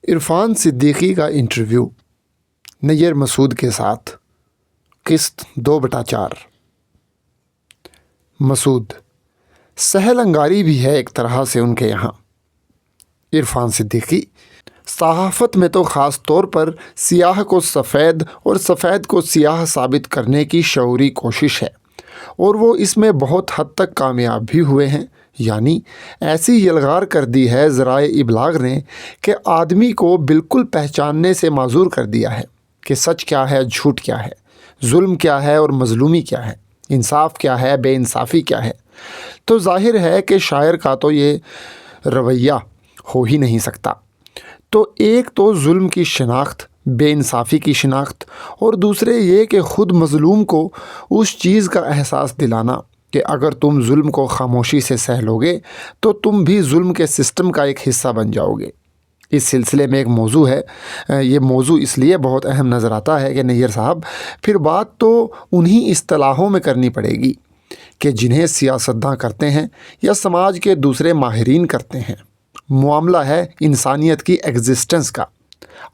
عرفان صدیقی کا انٹرویو نیر مسعود کے ساتھ، قسط 2/4۔ مسعود: سہل انگاری بھی ہے ایک طرح سے ان کے یہاں۔ عرفان صدیقی: صحافت میں تو خاص طور پر سیاہ کو سفید اور سفید کو سیاہ ثابت کرنے کی شعوری کوشش ہے، اور وہ اس میں بہت حد تک کامیاب بھی ہوئے ہیں۔ یعنی ایسی یلغار کر دی ہے ذرائع ابلاغ نے کہ آدمی کو بالکل پہچاننے سے معذور کر دیا ہے کہ سچ کیا ہے، جھوٹ کیا ہے، ظلم کیا ہے اور مظلومی کیا ہے، انصاف کیا ہے، بے انصافی کیا ہے۔ تو ظاہر ہے کہ شاعر کا تو یہ رویہ ہو ہی نہیں سکتا۔ تو ایک تو ظلم کی شناخت، بے انصافی کی شناخت، اور دوسرے یہ کہ خود مظلوم کو اس چیز کا احساس دلانا کہ اگر تم ظلم کو خاموشی سے سہ لو گے تو تم بھی ظلم کے سسٹم کا ایک حصہ بن جاؤ گے۔ اس سلسلے میں ایک موضوع ہے، یہ موضوع اس لیے بہت اہم نظر آتا ہے کہ نیر صاحب پھر بات تو انہی اصطلاحوں میں کرنی پڑے گی کہ جنہیں سیاستداں کرتے ہیں یا سماج کے دوسرے ماہرین کرتے ہیں۔ معاملہ ہے انسانیت کی ایگزسٹنس کا۔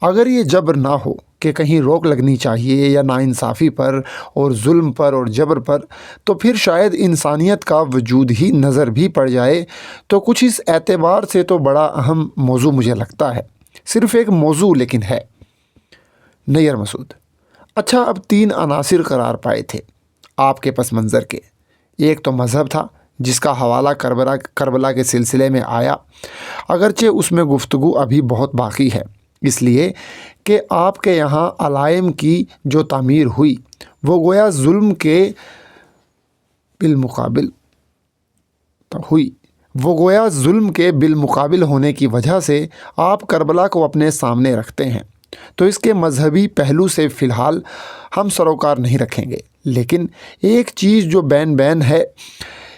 اگر یہ جبر نہ ہو کہ کہیں روک لگنی چاہیے یا ناانصافی پر اور ظلم پر اور جبر پر، تو پھر شاید انسانیت کا وجود ہی نظر بھی پڑ جائے۔ تو کچھ اس اعتبار سے تو بڑا اہم موضوع مجھے لگتا ہے، صرف ایک موضوع لیکن ہے۔ نیر مسعود: اچھا، اب 3 عناصر قرار پائے تھے آپ کے پس منظر کے۔ ایک تو مذہب تھا جس کا حوالہ کربلا کے سلسلے میں آیا، اگرچہ اس میں گفتگو ابھی بہت باقی ہے، اس لیے کہ آپ کے یہاں علائم کی جو تعمیر ہوئی وہ گویا ظلم کے بالمقابل ہونے کی وجہ سے آپ کربلا کو اپنے سامنے رکھتے ہیں۔ تو اس کے مذہبی پہلو سے فی الحال ہم سروکار نہیں رکھیں گے، لیکن ایک چیز جو بین بین ہے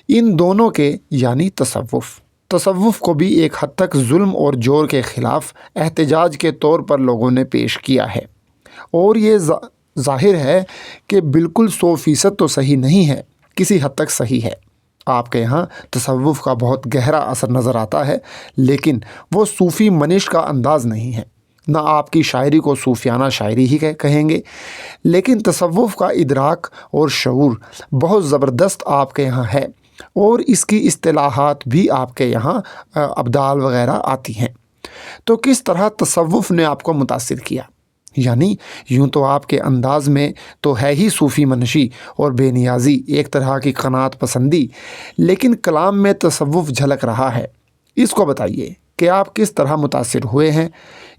ان دونوں کے، یعنی تصوف کو بھی ایک حد تک ظلم اور جور کے خلاف احتجاج کے طور پر لوگوں نے پیش کیا ہے، اور یہ ظاہر ہے کہ بالکل 100% تو صحیح نہیں ہے، کسی حد تک صحیح ہے۔ آپ کے یہاں تصوف کا بہت گہرا اثر نظر آتا ہے، لیکن وہ صوفی منش کا انداز نہیں ہے۔ نہ آپ کی شاعری کو صوفیانہ شاعری ہی کہیں گے، لیکن تصوف کا ادراک اور شعور بہت زبردست آپ کے یہاں ہے، اور اس کی اصطلاحات بھی آپ کے یہاں ابدال وغیرہ آتی ہیں۔ تو کس طرح تصوف نے آپ کو متاثر کیا؟ یعنی یوں تو آپ کے انداز میں تو ہے ہی صوفی منشی اور بے نیازی، ایک طرح کی قناعت پسندی، لیکن کلام میں تصوف جھلک رہا ہے۔ اس کو بتائیے کہ آپ کس طرح متاثر ہوئے ہیں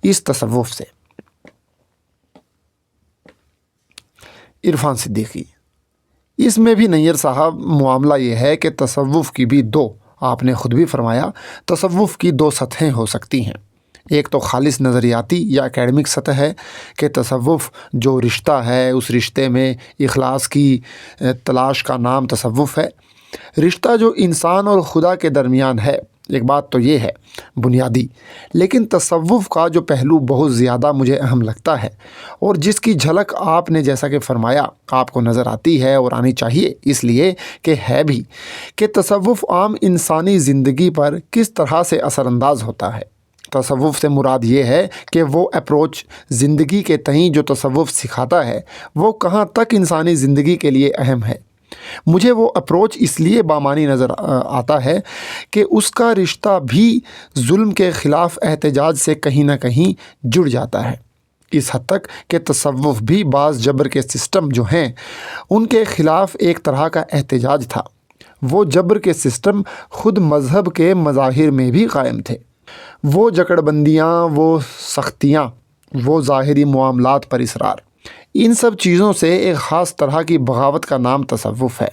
اس تصوف سے۔ عرفان صدیقی: اس میں بھی نیر صاحب معاملہ یہ ہے کہ تصوف کی بھی آپ نے خود بھی فرمایا، تصوف کی 2 سطحیں ہو سکتی ہیں۔ ایک تو خالص نظریاتی یا اکیڈمک سطح ہے کہ تصوف جو رشتہ ہے، اس رشتے میں اخلاص کی تلاش کا نام تصوف ہے۔ رشتہ جو انسان اور خدا کے درمیان ہے، ایک بات تو یہ ہے بنیادی، لیکن تصوف کا جو پہلو بہت زیادہ مجھے اہم لگتا ہے اور جس کی جھلک آپ نے جیسا کہ فرمایا آپ کو نظر آتی ہے اور آنی چاہیے، اس لیے کہ ہے بھی، کہ تصوف عام انسانی زندگی پر کس طرح سے اثر انداز ہوتا ہے۔ تصوف سے مراد یہ ہے کہ وہ اپروچ زندگی کے تئیں جو تصوف سکھاتا ہے وہ کہاں تک انسانی زندگی کے لیے اہم ہے۔ مجھے وہ اپروچ اس لیے بامانی نظر آتا ہے کہ اس کا رشتہ بھی ظلم کے خلاف احتجاج سے کہیں نہ کہیں جڑ جاتا ہے، اس حد تک کہ تصوف بھی بعض جبر کے سسٹم جو ہیں ان کے خلاف ایک طرح کا احتجاج تھا۔ وہ جبر کے سسٹم خود مذہب کے مظاہر میں بھی قائم تھے، وہ جکڑ بندیاں، وہ سختیاں، وہ ظاہری معاملات پر اصرار، ان سب چیزوں سے ایک خاص طرح کی بغاوت کا نام تصوف ہے۔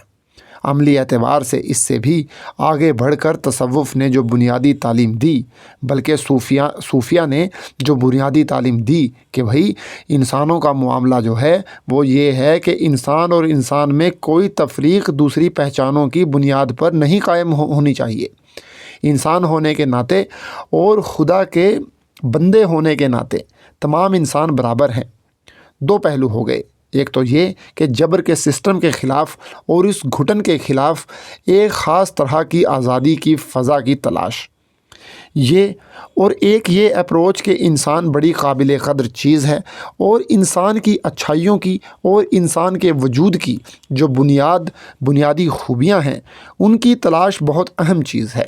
عملی اعتبار سے اس سے بھی آگے بڑھ کر تصوف نے جو بنیادی تعلیم دی، بلکہ صوفیہ نے جو بنیادی تعلیم دی کہ بھئی انسانوں کا معاملہ جو ہے وہ یہ ہے کہ انسان اور انسان میں کوئی تفریق دوسری پہچانوں کی بنیاد پر نہیں قائم ہونی چاہیے۔ انسان ہونے کے ناطے اور خدا کے بندے ہونے کے ناطے تمام انسان برابر ہیں۔ 2 پہلو ہو گئے، ایک تو یہ کہ جبر کے سسٹم کے خلاف اور اس گھٹن کے خلاف ایک خاص طرح کی آزادی کی فضا کی تلاش، یہ اور ایک یہ اپروچ کہ انسان بڑی قابل قدر چیز ہے اور انسان کی اچھائیوں کی اور انسان کے وجود کی جو بنیادی خوبیاں ہیں ان کی تلاش بہت اہم چیز ہے۔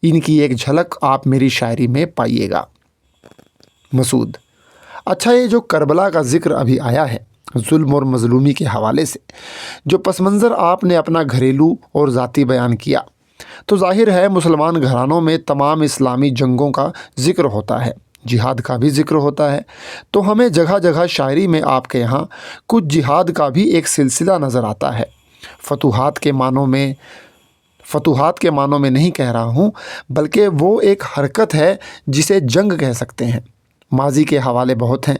ان کی ایک جھلک آپ میری شاعری میں پائیے گا۔ مسعود: اچھا، یہ جو کربلا کا ذکر ابھی آیا ہے ظلم اور مظلومی کے حوالے سے، جو پس منظر آپ نے اپنا گھریلو اور ذاتی بیان کیا، تو ظاہر ہے مسلمان گھرانوں میں تمام اسلامی جنگوں کا ذکر ہوتا ہے، جہاد کا بھی ذکر ہوتا ہے، تو ہمیں جگہ جگہ شاعری میں آپ کے یہاں کچھ جہاد کا بھی ایک سلسلہ نظر آتا ہے۔ فتوحات کے معنوں میں نہیں کہہ رہا ہوں، بلکہ وہ ایک حرکت ہے جسے جنگ کہہ سکتے ہیں۔ ماضی کے حوالے بہت ہیں،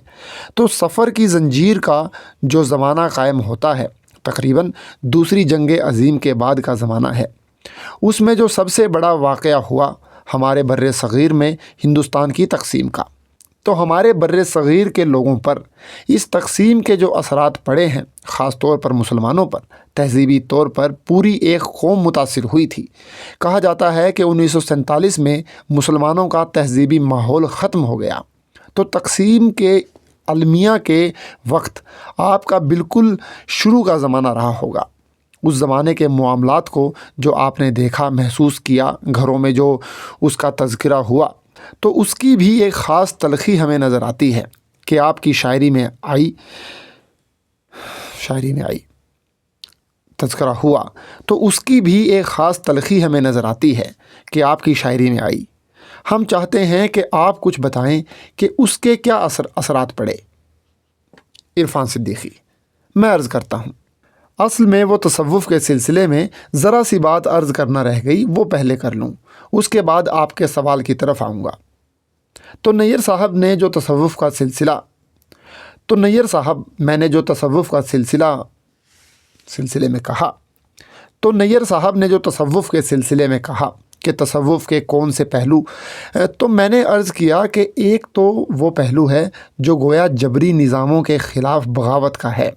تو سفر کی زنجیر کا جو زمانہ قائم ہوتا ہے تقریباً دوسری جنگ عظیم کے بعد کا زمانہ ہے۔ اس میں جو سب سے بڑا واقعہ ہوا ہمارے بر صغیر میں ہندوستان کی تقسیم کا، تو ہمارے بر صغیر کے لوگوں پر اس تقسیم کے جو اثرات پڑے ہیں، خاص طور پر مسلمانوں پر، تہذیبی طور پر پوری ایک قوم متاثر ہوئی تھی۔ کہا جاتا ہے کہ 1947 میں مسلمانوں کا تہذیبی ماحول ختم ہو گیا، تو تقسیم کے المیہ کے وقت آپ کا بالکل شروع کا زمانہ رہا ہوگا۔ اس زمانے کے معاملات کو جو آپ نے دیکھا، محسوس کیا، گھروں میں جو اس کا تذکرہ ہوا، تو اس کی بھی ایک خاص تلخی ہمیں نظر آتی ہے کہ آپ کی شاعری میں آئی تذکرہ ہوا، تو اس کی بھی ایک خاص تلخی ہمیں نظر آتی ہے کہ آپ کی شاعری میں آئی۔ ہم چاہتے ہیں کہ آپ کچھ بتائیں کہ اس کے کیا اثرات پڑے۔ عرفان صدیقی: میں عرض کرتا ہوں، اصل میں وہ تصوف کے سلسلے میں ذرا سی بات عرض کرنا رہ گئی، وہ پہلے کر لوں، اس کے بعد آپ کے سوال کی طرف آؤں گا۔ تو نیر صاحب نے جو تصوف کا سلسلے میں کہا کہ تصوف کے کون سے پہلو، تو میں نے عرض کیا کہ ایک تو وہ پہلو ہے جو گویا جبری نظاموں کے خلاف بغاوت کا ہے،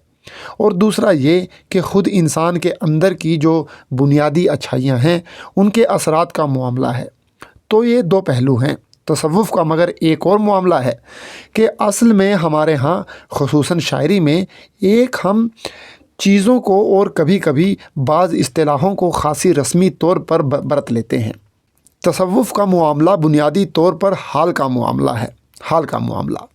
اور دوسرا یہ کہ خود انسان کے اندر کی جو بنیادی اچھائیاں ہیں ان کے اثرات کا معاملہ ہے۔ تو یہ دو پہلو ہیں تصوف کا، مگر ایک اور معاملہ ہے کہ اصل میں ہمارے ہاں خصوصاً شاعری میں ایک ہم چیزوں کو اور کبھی کبھی بعض اصطلاحوں کو خاصی رسمی طور پر برت لیتے ہیں۔ تصوف کا معاملہ بنیادی طور پر حال کا معاملہ۔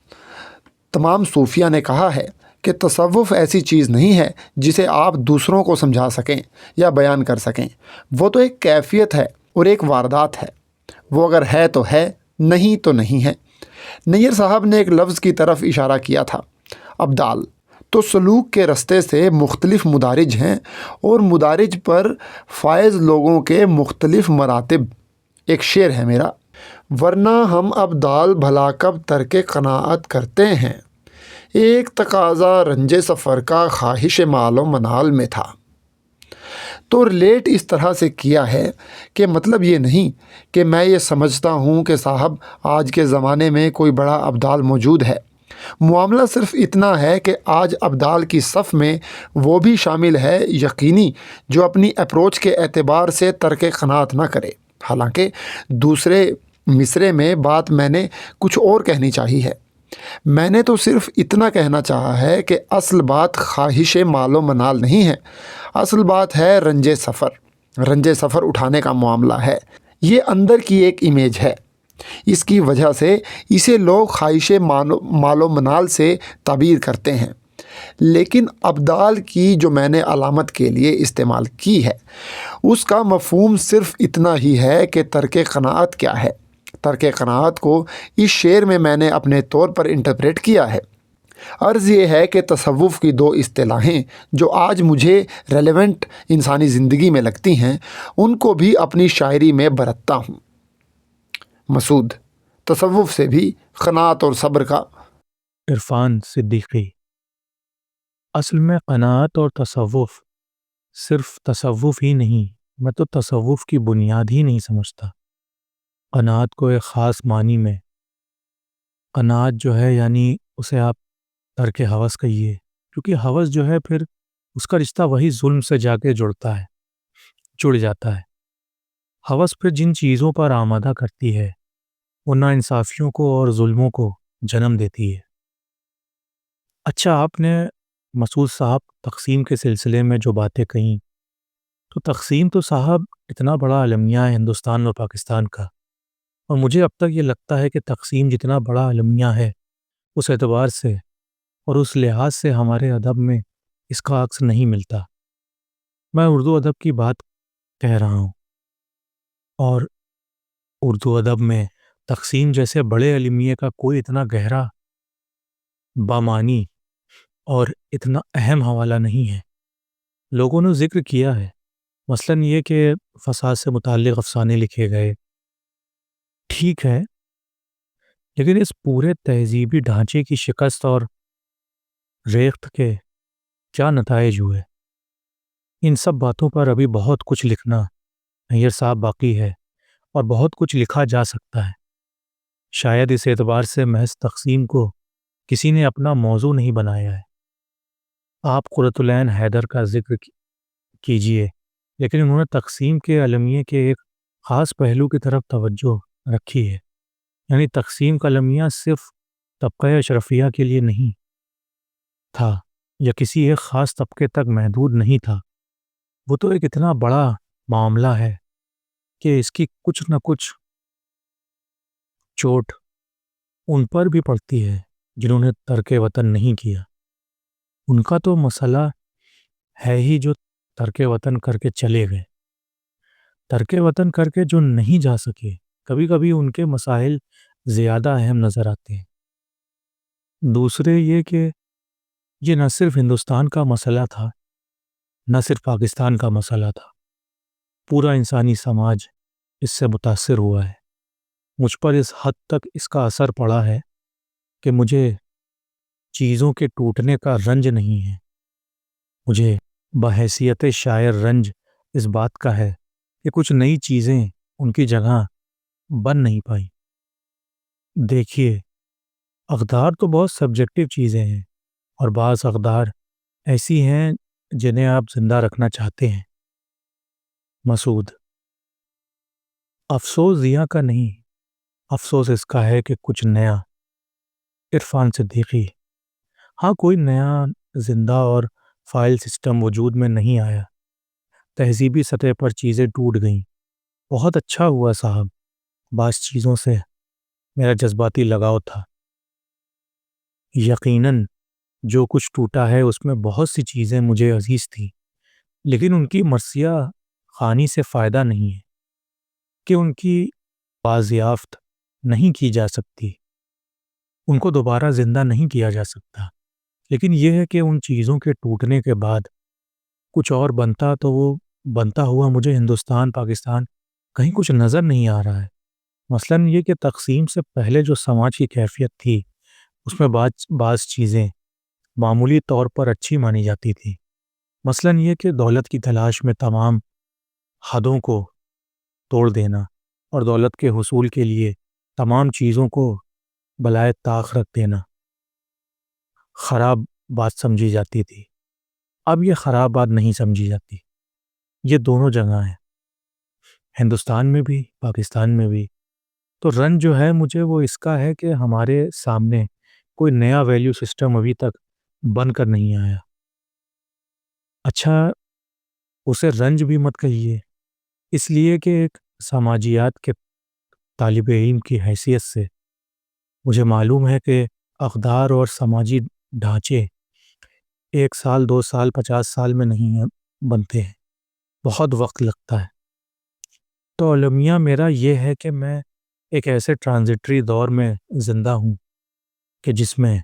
تمام صوفیہ نے کہا ہے کہ تصوف ایسی چیز نہیں ہے جسے آپ دوسروں کو سمجھا سکیں یا بیان کر سکیں، وہ تو ایک کیفیت ہے اور ایک واردات ہے، وہ اگر ہے تو ہے، نہیں تو نہیں ہے۔ نیر صاحب نے ایک لفظ کی طرف اشارہ کیا تھا، ابدال۔ تو سلوک کے رستے سے مختلف مدارج ہیں اور مدارج پر فائز لوگوں کے مختلف مراتب۔ ایک شعر ہے میرا: ورنہ ہم ابدال بھلا کب ترک قناعت کرتے ہیں، ایک تقاضا رنج سفر کا خواہش مال و منال میں تھا۔ تو ریلیٹ اس طرح سے کیا ہے کہ مطلب یہ نہیں کہ میں یہ سمجھتا ہوں کہ صاحب آج کے زمانے میں کوئی بڑا ابدال موجود ہے۔ معاملہ صرف اتنا ہے کہ آج ابدال کی صف میں وہ بھی شامل ہے یقینی جو اپنی اپروچ کے اعتبار سے ترک قناعت نہ کرے۔ حالانکہ دوسرے مصرے میں بات میں نے کچھ اور کہنی چاہی ہے۔ میں نے تو صرف اتنا کہنا چاہا ہے کہ اصل بات خواہش مال و منال نہیں ہے، اصل بات ہے رنج سفر اٹھانے کا معاملہ ہے۔ یہ اندر کی ایک امیج ہے، اس کی وجہ سے اسے لوگ خواہش مال و منال سے تعبیر کرتے ہیں۔ لیکن ابدال کی جو میں نے علامت کے لیے استعمال کی ہے، اس کا مفہوم صرف اتنا ہی ہے کہ ترک قناعت کیا ہے۔ ترک قناعت کو اس شعر میں نے اپنے طور پر انٹرپریٹ کیا ہے۔ عرض یہ ہے کہ تصوف کی دو اصطلاحیں جو آج مجھے ریلیونٹ انسانی زندگی میں لگتی ہیں، ان کو بھی اپنی شاعری میں برتتا ہوں۔ مسعود: تصوف سے بھی قناعت اور صبر کا۔ عرفان صدیقی: اصل میں قناعت اور تصوف صرف تصوف ہی نہیں، میں تو تصوف کی بنیاد ہی نہیں سمجھتا۔ قناعت کو ایک خاص معنی میں، قناعت جو ہے یعنی اسے آپ ترک ہوس کہیے، کیونکہ ہوس جو ہے پھر اس کا رشتہ وہی ظلم سے جا کے جڑ جاتا ہے۔ ہوس پھر جن چیزوں پر آمادہ کرتی ہے وہ ناانصافیوں کو اور ظلموں کو جنم دیتی ہے۔ اچھا، آپ نے مسعود صاحب تقسیم کے سلسلے میں جو باتیں کہیں، تو تقسیم تو صاحب اتنا بڑا المیہ ہے ہندوستان اور پاکستان کا، اور مجھے اب تک یہ لگتا ہے کہ تقسیم جتنا بڑا المیہ ہے اس اعتبار سے اور اس لحاظ سے ہمارے ادب میں اس کا عکس نہیں ملتا۔ میں اردو ادب کی بات کہہ رہا ہوں، اور اردو ادب میں تقسیم جیسے بڑے المیے کا کوئی اتنا گہرا، بامانی اور اتنا اہم حوالہ نہیں ہے۔ لوگوں نے ذکر کیا ہے، مثلاً یہ کہ فساد سے متعلق افسانے لکھے گئے، ٹھیک ہے، لیکن اس پورے تہذیبی ڈھانچے کی شکست اور ریخت کے کیا نتائج ہوئے؟ ان سب باتوں پر ابھی بہت کچھ لکھنا نیر صاحب باقی ہے، اور بہت کچھ لکھا جا سکتا ہے۔ شاید اس اعتبار سے محض تقسیم کو کسی نے اپنا موضوع نہیں بنایا ہے۔ آپ قرۃ العین حیدر کا ذکر کیجئے، لیکن انہوں نے تقسیم کے المیے کے ایک خاص پہلو کی طرف توجہ رکھی ہے، یعنی تقسیم کا المیہ صرف طبقہ اشرفیہ کے لیے نہیں تھا یا کسی ایک خاص طبقے تک محدود نہیں تھا۔ وہ تو ایک اتنا بڑا معاملہ ہے کہ اس کی کچھ نہ کچھ چوٹ ان پر بھی پڑتی ہے جنہوں نے ترک وطن نہیں کیا۔ ان کا تو مسئلہ ہے ہی جو ترک وطن کر کے چلے گئے، ترک وطن کر کے جو نہیں جا سکے، کبھی کبھی ان کے مسائل زیادہ اہم نظر آتے ہیں۔ دوسرے یہ کہ یہ نہ صرف ہندوستان کا مسئلہ تھا، نہ صرف پاکستان کا مسئلہ تھا، پورا انسانی سماج اس سے متاثر ہوا ہے۔ مجھ پر اس حد تک اس کا اثر پڑا ہے کہ مجھے چیزوں کے ٹوٹنے کا رنج نہیں ہے، مجھے بحیثیت شاعر رنج اس بات کا ہے کہ کچھ نئی چیزیں ان کی جگہ بن نہیں پائیں۔ دیکھیے، اقدار تو بہت سبجیکٹو چیزیں ہیں، اور بعض اقدار ایسی ہیں جنہیں آپ زندہ رکھنا چاہتے ہیں۔ مسعود، افسوس ضیاء کا نہیں، افسوس اس کا ہے کہ کچھ نیا۔ عرفان صدیقی، ہاں، کوئی نیا زندہ اور فائل سسٹم وجود میں نہیں آیا، تہذیبی سطح پر چیزیں ٹوٹ گئیں۔ بہت اچھا ہوا صاحب، بعض چیزوں سے میرا جذباتی لگاؤ تھا۔ یقیناً جو کچھ ٹوٹا ہے اس میں بہت سی چیزیں مجھے عزیز تھیں، لیکن ان کی مرثیہ خوانی سے فائدہ نہیں ہے کہ ان کی بازیافت نہیں کی جا سکتی، ان کو دوبارہ زندہ نہیں کیا جا سکتا۔ لیکن یہ ہے کہ ان چیزوں کے ٹوٹنے کے بعد کچھ اور بنتا، تو وہ بنتا ہوا مجھے ہندوستان پاکستان کہیں کچھ نظر نہیں آ رہا ہے۔ مثلاً یہ کہ تقسیم سے پہلے جو سماج کی کیفیت تھی اس میں بعض چیزیں معمولی طور پر اچھی مانی جاتی تھیں۔ مثلاً یہ کہ دولت کی تلاش میں تمام حدوں کو توڑ دینا اور دولت کے حصول کے لیے تمام چیزوں کو بلائے طاق رکھ دینا خراب بات سمجھی جاتی تھی۔ اب یہ خراب بات نہیں سمجھی جاتی۔ یہ دونوں جگہ ہیں، ہندوستان میں بھی پاکستان میں بھی۔ تو رنج جو ہے مجھے وہ اس کا ہے کہ ہمارے سامنے کوئی نیا ویلیو سسٹم ابھی تک بن کر نہیں آیا۔ اچھا، اسے رنج بھی مت کہیے، اس لیے کہ ایک سماجیات کے طالب علم کی حیثیت سے مجھے معلوم ہے کہ اقدار اور سماجی ڈھانچے 1 سال 2 سال 50 سال میں نہیں بنتے ہیں، بہت وقت لگتا ہے۔ تو المیہ میرا یہ ہے کہ میں ایک ایسے ٹرانزٹری دور میں زندہ ہوں کہ جس میں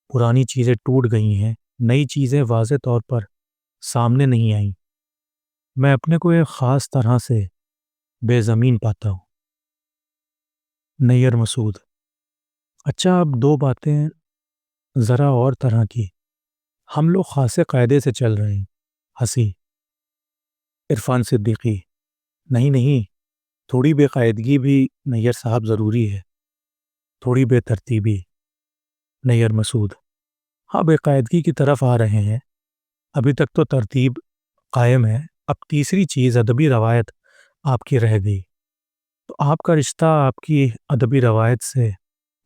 پرانی چیزیں ٹوٹ گئی ہیں، نئی چیزیں واضح طور پر سامنے نہیں آئیں۔ میں اپنے کو ایک خاص طرح سے بے زمین پاتا ہوں۔ نیر مسعود، اچھا، اب 2 باتیں ذرا اور طرح کی۔ ہم لوگ خاصے قاعدے سے چل رہے ہیں۔ ہنسی۔ عرفان صدیقی، نہیں، تھوڑی بے قاعدگی بھی نیر صاحب ضروری ہے، تھوڑی بے ترتیبی۔ نیر مسعود، ہاں، بے قاعدگی کی طرف آ رہے ہیں، ابھی تک تو ترتیب قائم ہے۔ اب تیسری چیز ادبی روایت آپ کی رہ گئی۔ آپ کا رشتہ آپ کی ادبی روایت سے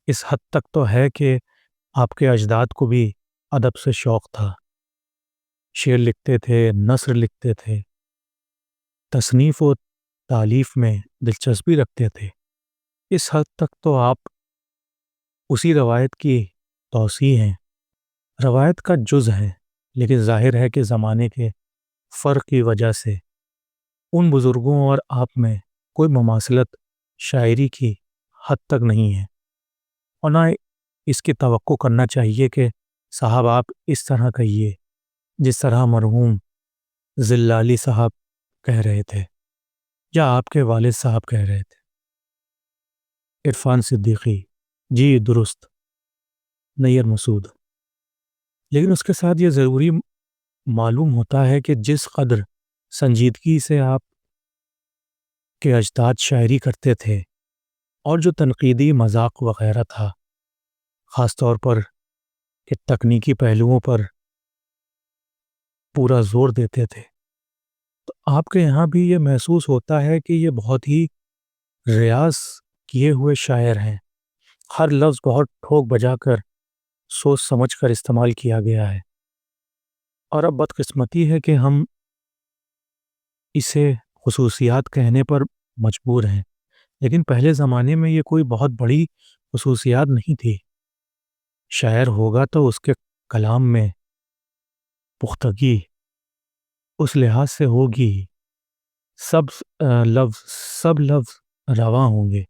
اس حد تک تو ہے کہ آپ کے اجداد کو بھی ادب سے شوق تھا، شعر لکھتے تھے، نثر لکھتے تھے، تصنیف و تالیف میں دلچسپی رکھتے تھے۔ اس حد تک تو آپ اسی روایت کی توسیع ہیں، روایت کا جز ہیں، لیکن ظاہر ہے کہ زمانے کے فرق کی وجہ سے ان بزرگوں اور آپ میں کوئی مماثلت شاعری کی حد تک نہیں ہے، اور نہ اس کی توقع کرنا چاہیے کہ صاحب آپ اس طرح کہیے جس طرح مرحوم زلالی صاحب کہہ رہے تھے یا آپ کے والد صاحب کہہ رہے تھے۔ عرفان صدیقی، جی درست، نیر مسعود۔ لیکن اس کے ساتھ یہ ضروری معلوم ہوتا ہے کہ جس قدر سنجیدگی سے آپ کے اجداد شاعری کرتے تھے اور جو تنقیدی مذاق وغیرہ تھا، خاص طور پر کہ تکنیکی پہلوؤں پر پورا زور دیتے تھے، تو آپ کے یہاں بھی یہ محسوس ہوتا ہے کہ یہ بہت ہی ریاض کیے ہوئے شاعر ہیں، ہر لفظ بہت ٹھوک بجا کر سوچ سمجھ کر استعمال کیا گیا ہے، اور اب بدقسمتی ہے کہ ہم اسے خصوصیات کہنے پر مجبور ہیں، لیکن پہلے زمانے میں یہ کوئی بہت بڑی خصوصیات نہیں تھی۔ شاعر ہوگا تو اس کے کلام میں پختگی اس لحاظ سے ہوگی، سب لفظ رواں ہوں گے،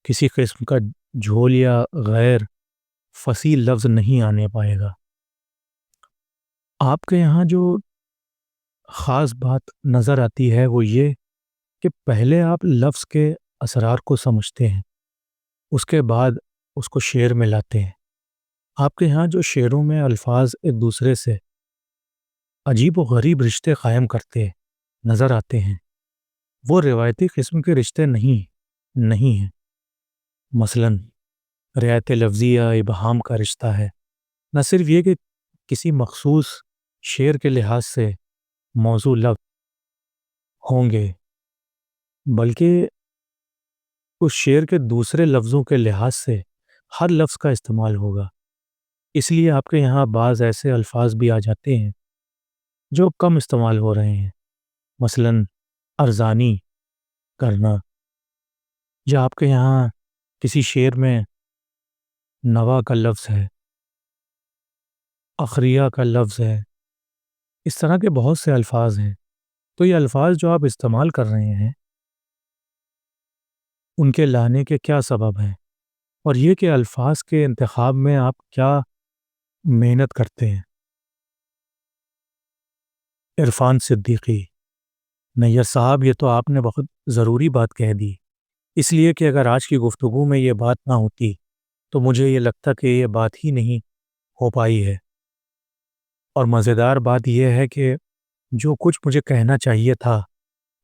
کسی قسم کا جھول یا غیر فصیح لفظ نہیں آنے پائے گا۔ آپ کے یہاں جو خاص بات نظر آتی ہے وہ یہ کہ پہلے آپ لفظ کے اسرار کو سمجھتے ہیں، اس کے بعد اس کو شعر میں لاتے ہیں۔ آپ کے یہاں جو شعروں میں الفاظ ایک دوسرے سے عجیب و غریب رشتے قائم کرتے نظر آتے ہیں، وہ روایتی قسم کے رشتے نہیں ہیں۔ مثلاً رعایت لفظی یا ابہام کا رشتہ ہے، نہ صرف یہ کہ کسی مخصوص شعر کے لحاظ سے موضوع لفظ ہوں گے، بلکہ اس شعر کے دوسرے لفظوں کے لحاظ سے ہر لفظ کا استعمال ہوگا۔ اس لیے آپ کے یہاں بعض ایسے الفاظ بھی آ جاتے ہیں جو کم استعمال ہو رہے ہیں، مثلاً ارزانی کرنا، یا آپ کے یہاں کسی شعر میں نوا کا لفظ ہے، اخریہ کا لفظ ہے، اس طرح کے بہت سے الفاظ ہیں۔ تو یہ الفاظ جو آپ استعمال کر رہے ہیں ان کے لانے کے کیا سبب ہیں، اور یہ کہ الفاظ کے انتخاب میں آپ کیا محنت کرتے ہیں۔ عرفان صدیقی، نیر صاحب، یہ تو آپ نے بہت ضروری بات کہہ دی، اس لیے کہ اگر آج کی گفتگو میں یہ بات نہ ہوتی تو مجھے یہ لگتا کہ یہ بات ہی نہیں ہو پائی ہے، اور مزیدار بات یہ ہے کہ جو کچھ مجھے کہنا چاہیے تھا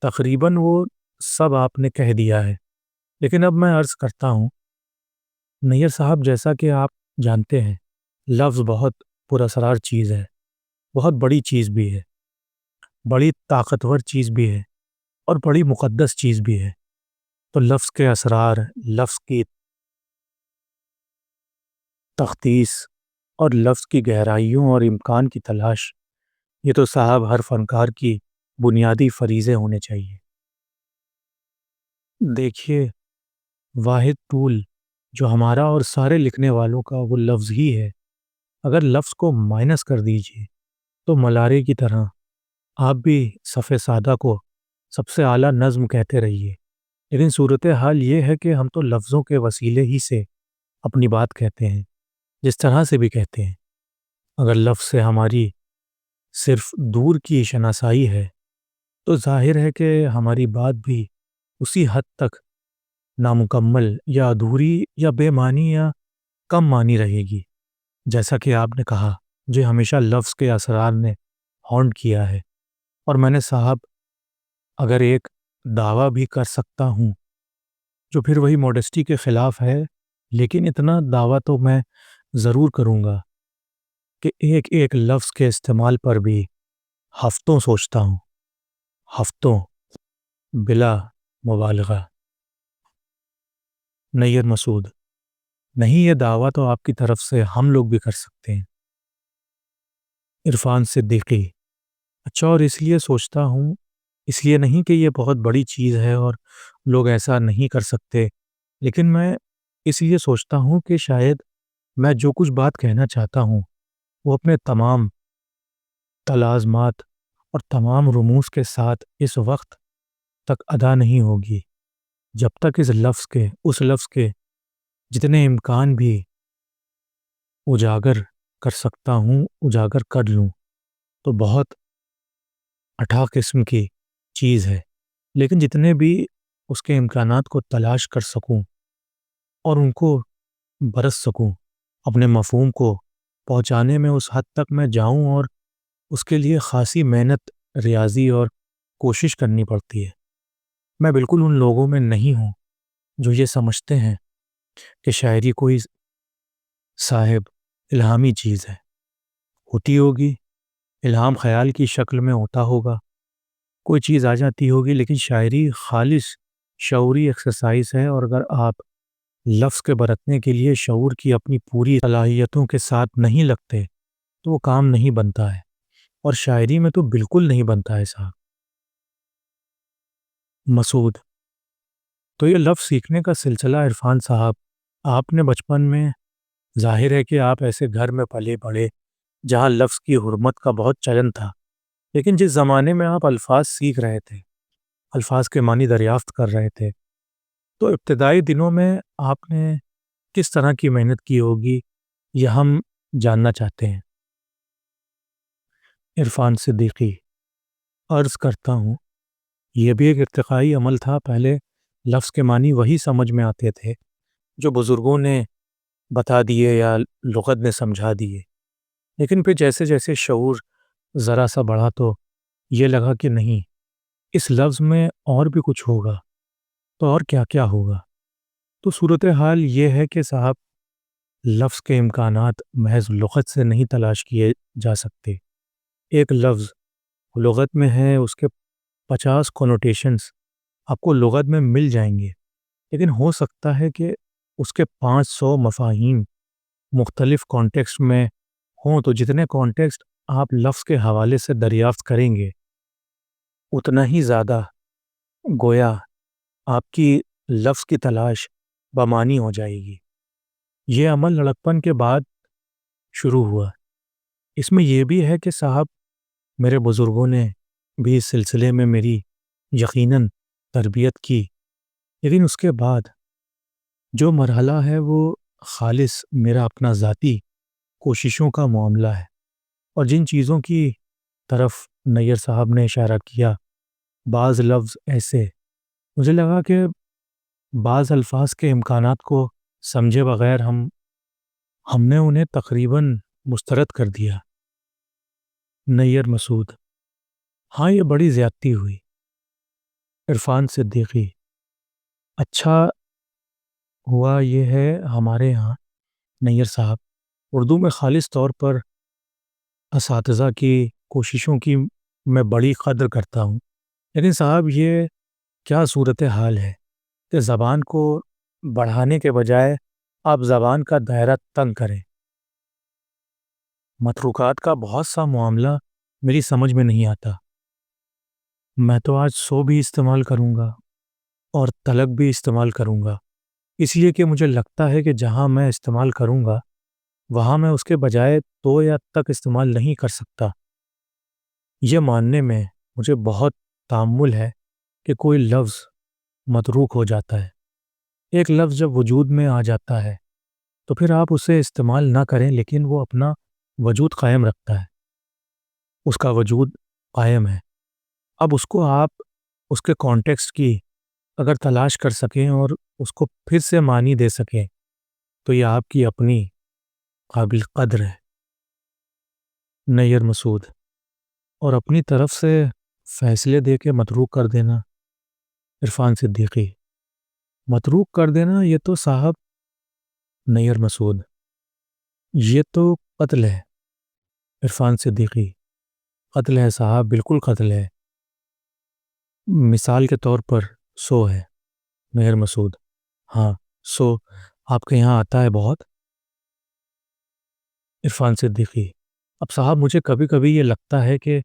تقریباً وہ سب آپ نے کہہ دیا ہے۔ لیکن اب میں عرض کرتا ہوں نیر صاحب، جیسا کہ آپ جانتے ہیں لفظ بہت پراسرار چیز ہے، بہت بڑی چیز بھی ہے، بڑی طاقتور چیز بھی ہے، اور بڑی مقدس چیز بھی ہے۔ تو لفظ کے اسرار، لفظ کی تخصیص اور لفظ کی گہرائیوں اور امکان کی تلاش، یہ تو صاحب ہر فنکار کی بنیادی فریضے ہونے چاہیے۔ دیکھیے، واحد ٹول جو ہمارا اور سارے لکھنے والوں کا وہ لفظ ہی ہے، اگر لفظ کو مائنس کر دیجیے تو ملارے کی طرح آپ بھی صفحہ سادہ کو سب سے اعلیٰ نظم کہتے رہیے، لیکن صورتحال یہ ہے کہ ہم تو لفظوں کے وسیلے ہی سے اپنی بات کہتے ہیں، جس طرح سے بھی کہتے ہیں۔ اگر لفظ سے ہماری صرف دور کی شناسائی ہے تو ظاہر ہے کہ ہماری بات بھی اسی حد تک نامکمل یا ادھوری یا بے معنی یا کم معنی رہے گی۔ جیسا کہ آپ نے کہا، جو ہمیشہ لفظ کے اسرار نے ہانٹ کیا ہے، اور میں نے صاحب اگر ایک دعویٰ بھی کر سکتا ہوں جو پھر وہی موڈسٹی کے خلاف ہے، لیکن اتنا دعویٰ تو میں ضرور کروں گا کہ ایک ایک لفظ کے استعمال پر بھی ہفتوں سوچتا ہوں، ہفتوں، بلا مبالغہ۔ نیر مسعود: نہیں، یہ دعویٰ تو آپ کی طرف سے ہم لوگ بھی کر سکتے ہیں۔ عرفان صدیقی: اچھا، اور اس لیے سوچتا ہوں، اس لیے نہیں کہ یہ بہت بڑی چیز ہے اور لوگ ایسا نہیں کر سکتے، لیکن میں اس لیے سوچتا ہوں کہ شاید میں جو کچھ بات کہنا چاہتا ہوں وہ اپنے تمام تلازمات اور تمام رموز کے ساتھ اس وقت تک ادا نہیں ہوگی جب تک اس لفظ کے جتنے امکان بھی اجاگر کر سکتا ہوں اجاگر کر لوں تو بہت اٹھا قسم کی چیز ہے، لیکن جتنے بھی اس کے امکانات کو تلاش کر سکوں اور ان کو برس سکوں، اپنے مفہوم کو پہنچانے میں اس حد تک میں جاؤں، اور اس کے لیے خاصی محنت، ریاضی اور کوشش کرنی پڑتی ہے۔ میں بالکل ان لوگوں میں نہیں ہوں جو یہ سمجھتے ہیں کہ شاعری کوئی صاحب الہامی چیز ہے۔ ہوتی ہوگی، الہام خیال کی شکل میں ہوتا ہوگا، کوئی چیز آ جاتی ہوگی، لیکن شاعری خالص شعوری ایکسرسائز ہے، اور اگر آپ لفظ کے برتنے کے لیے شعور کی اپنی پوری صلاحیتوں کے ساتھ نہیں لگتے تو وہ کام نہیں بنتا ہے، اور شاعری میں تو بالکل نہیں بنتا ہے صاحب۔ مسعود: تو یہ لفظ سیکھنے کا سلسلہ عرفان صاحب، آپ نے بچپن میں، ظاہر ہے کہ آپ ایسے گھر میں پلے بڑھے جہاں لفظ کی حرمت کا بہت چلن تھا، لیکن جس زمانے میں آپ الفاظ سیکھ رہے تھے، الفاظ کے معنی دریافت کر رہے تھے، تو ابتدائی دنوں میں آپ نے کس طرح کی محنت کی ہوگی، یہ ہم جاننا چاہتے ہیں۔ عرفان صدیقی: عرض کرتا ہوں، یہ بھی ایک ارتقائی عمل تھا۔ پہلے لفظ کے معنی وہی سمجھ میں آتے تھے جو بزرگوں نے بتا دیے یا لغت نے سمجھا دیے، لیکن پھر جیسے جیسے شعور ذرا سا بڑھا تو یہ لگا کہ نہیں، اس لفظ میں اور بھی کچھ ہوگا، تو اور کیا کیا ہوگا؟ تو صورتحال یہ ہے کہ صاحب، لفظ کے امکانات محض لغت سے نہیں تلاش کیے جا سکتے۔ ایک لفظ لغت میں ہے، اس کے 50 کنوٹیشنز آپ کو لغت میں مل جائیں گے، لیکن ہو سکتا ہے کہ اس کے 500 مفاہیم مختلف کانٹیکسٹ میں ہوں، تو جتنے کانٹیکسٹ آپ لفظ کے حوالے سے دریافت کریں گے اتنا ہی زیادہ گویا آپ کی لفظ کی تلاش بامانی ہو جائے گی۔ یہ عمل لڑکپن کے بعد شروع ہوا۔ اس میں یہ بھی ہے کہ صاحب، میرے بزرگوں نے بھی اس سلسلے میں میری یقیناً تربیت کی، لیکن اس کے بعد جو مرحلہ ہے وہ خالص میرا اپنا ذاتی کوششوں کا معاملہ ہے، اور جن چیزوں کی طرف نیر صاحب نے اشارہ کیا، بعض لفظ ایسے مجھے لگا کہ بعض الفاظ کے امکانات کو سمجھے بغیر ہم نے انہیں تقریباً مسترد کر دیا۔ نیر مسعود: ہاں، یہ بڑی زیادتی ہوئی۔ عرفان صدیقی: اچھا ہوا یہ ہے، ہمارے ہاں نیر صاحب، اردو میں خالص طور پر اساتذہ کی کوششوں کی میں بڑی قدر کرتا ہوں، لیکن صاحب یہ کیا صورتحال ہے کہ زبان کو بڑھانے کے بجائے آپ زبان کا دائرہ تنگ کریں۔ متروکات کا بہت سا معاملہ میری سمجھ میں نہیں آتا۔ میں تو آج سو بھی استعمال کروں گا اور تلک بھی استعمال کروں گا، اس لیے کہ مجھے لگتا ہے کہ جہاں میں استعمال کروں گا وہاں میں اس کے بجائے تو یا تک استعمال نہیں کر سکتا۔ یہ ماننے میں مجھے بہت تأمل ہے کہ کوئی لفظ متروک ہو جاتا ہے۔ ایک لفظ جب وجود میں آ جاتا ہے تو پھر آپ اسے استعمال نہ کریں، لیکن وہ اپنا وجود قائم رکھتا ہے، اس کا وجود قائم ہے۔ اب اس کو آپ اس کے کانٹیکسٹ کی اگر تلاش کر سکیں اور اس کو پھر سے معنی دے سکیں تو یہ آپ کی اپنی قابل قدر ہے۔ نیر مسعود: اور اپنی طرف سے فیصلے دے کے متروک کر دینا۔ عرفان صدیقی: متروک کر دینا، یہ تو صاحب، نیر مسعود: یہ تو قتل ہے۔ عرفان صدیقی: قتل ہے صاحب، بالکل قتل ہے۔ مثال کے طور پر 100 ہے۔ نیر مسعود: ہاں، سو آپ کے یہاں آتا ہے بہت؟ عرفان صدیقی: اب صاحب مجھے کبھی کبھی یہ لگتا ہے کہ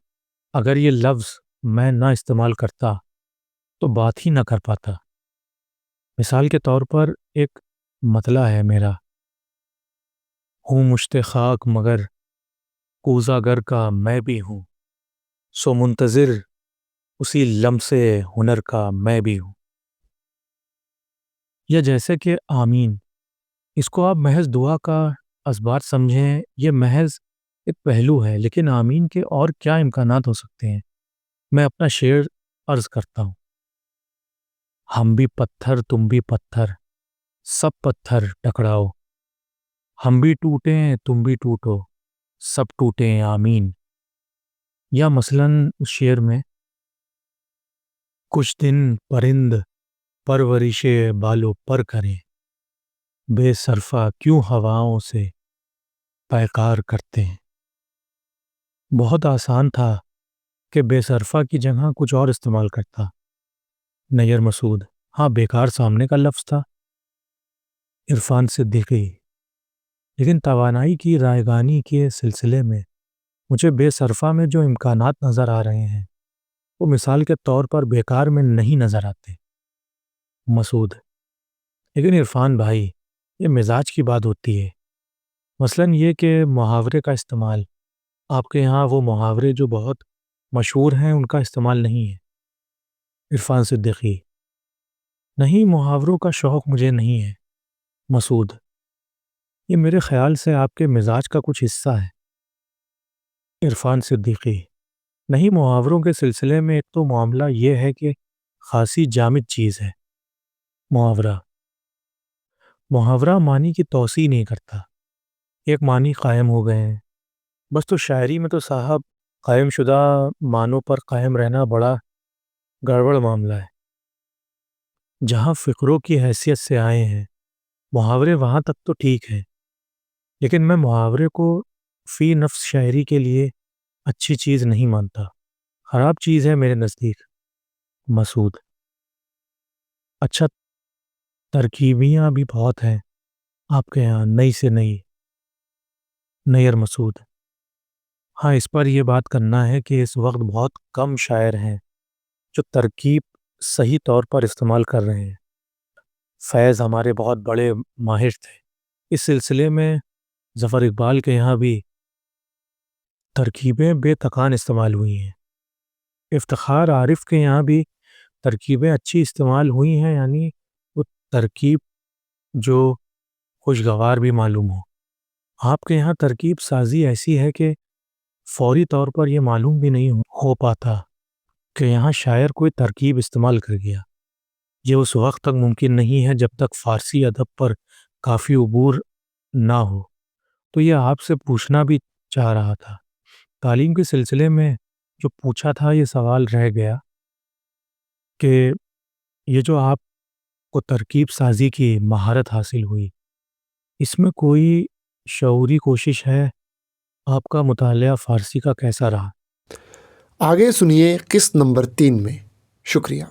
اگر یہ لفظ میں نہ استعمال کرتا تو بات ہی نہ کر پاتا۔ مثال کے طور پر ایک مطلع ہے میرا: ہوں مشت خاک مگر کوزہ گر کا میں بھی ہوں، سو منتظر اسی لمس ہنر کا میں بھی ہوں۔ یا جیسے کہ آمین، اس کو آپ محض دعا کا اسبات سمجھیں، یہ محض ایک پہلو ہے، لیکن آمین کے اور کیا امکانات ہو سکتے ہیں؟ میں اپنا شعر عرض کرتا ہوں: ہم بھی پتھر تم بھی پتھر، سب پتھر ٹکراؤ، ہم بھی ٹوٹیں تم بھی ٹوٹو، سب ٹوٹیں آمین۔ یا مثلاً اس شعر میں: کچھ دن پرند پرورش بالو پر کریں، بے صرفہ کیوں ہواؤں سے پیکار کرتے ہیں۔ بہت آسان تھا کہ بے صرفہ کی جگہ کچھ اور استعمال کرتا۔ نیّر مسعود: ہاں، بیکار سامنے کا لفظ تھا۔ عرفان صدیقی: لیکن توانائی کی رائگانی کے سلسلے میں مجھے بے صرفہ میں جو امکانات نظر آ رہے ہیں وہ مثال کے طور پر بیکار میں نہیں نظر آتے۔ مسعود: لیکن عرفان بھائی، یہ مزاج کی بات ہوتی ہے۔ مثلاً یہ کہ محاورے کا استعمال، آپ کے یہاں وہ محاورے جو بہت مشہور ہیں ان کا استعمال نہیں ہے۔ عرفان صدیقی: نہیں، محاوروں کا شوق مجھے نہیں ہے۔ مسعود: یہ میرے خیال سے آپ کے مزاج کا کچھ حصہ ہے۔ عرفان صدیقی: نہیں، محاوروں کے سلسلے میں ایک تو معاملہ یہ ہے کہ خاصی جامد چیز ہے۔ محاورہ معنی کی توسیع نہیں کرتا، ایک معنی قائم ہو گئے ہیں بس۔ تو شاعری میں تو صاحب قائم شدہ معنوں پر قائم رہنا بڑا گڑبڑ معاملہ ہے۔ جہاں فقروں کی حیثیت سے آئے ہیں محاورے، وہاں تک تو ٹھیک ہے، لیکن میں محاورے کو فی نفس شاعری کے لیے اچھی چیز نہیں مانتا، خراب چیز ہے میرے نزدیک۔ مسعود: اچھا، ترکیبیاں بھی بہت ہیں آپ کے یہاں، نئی سے نئی۔ نیّر مسعود: ہاں، اس پر یہ بات کرنا ہے کہ اس وقت بہت کم شاعر ہیں جو ترکیب صحیح طور پر استعمال کر رہے ہیں۔ فیض ہمارے بہت بڑے ماہر تھے اس سلسلے میں۔ ظفر اقبال کے یہاں بھی ترکیبیں بے تکان استعمال ہوئی ہیں۔ افتخار عارف کے یہاں بھی ترکیبیں اچھی استعمال ہوئی ہیں، یعنی وہ ترکیب جو خوشگوار بھی معلوم ہو۔ آپ کے یہاں ترکیب سازی ایسی ہے کہ فوری طور پر یہ معلوم بھی نہیں ہو پاتا کہ یہاں شاعر کوئی ترکیب استعمال کر گیا۔ یہ اس وقت تک ممکن نہیں ہے جب تک فارسی ادب پر کافی عبور نہ ہو۔ تو یہ آپ سے پوچھنا بھی چاہ رہا تھا، تعلیم کے سلسلے میں جو پوچھا تھا یہ سوال رہ گیا کہ یہ جو آپ کو ترکیب سازی کی مہارت حاصل ہوئی، اس میں کوئی شعوری کوشش ہے؟ آپ کا مطالعہ فارسی کا کیسا رہا؟ آگے سنیے قسط نمبر 3 میں۔ شکریہ۔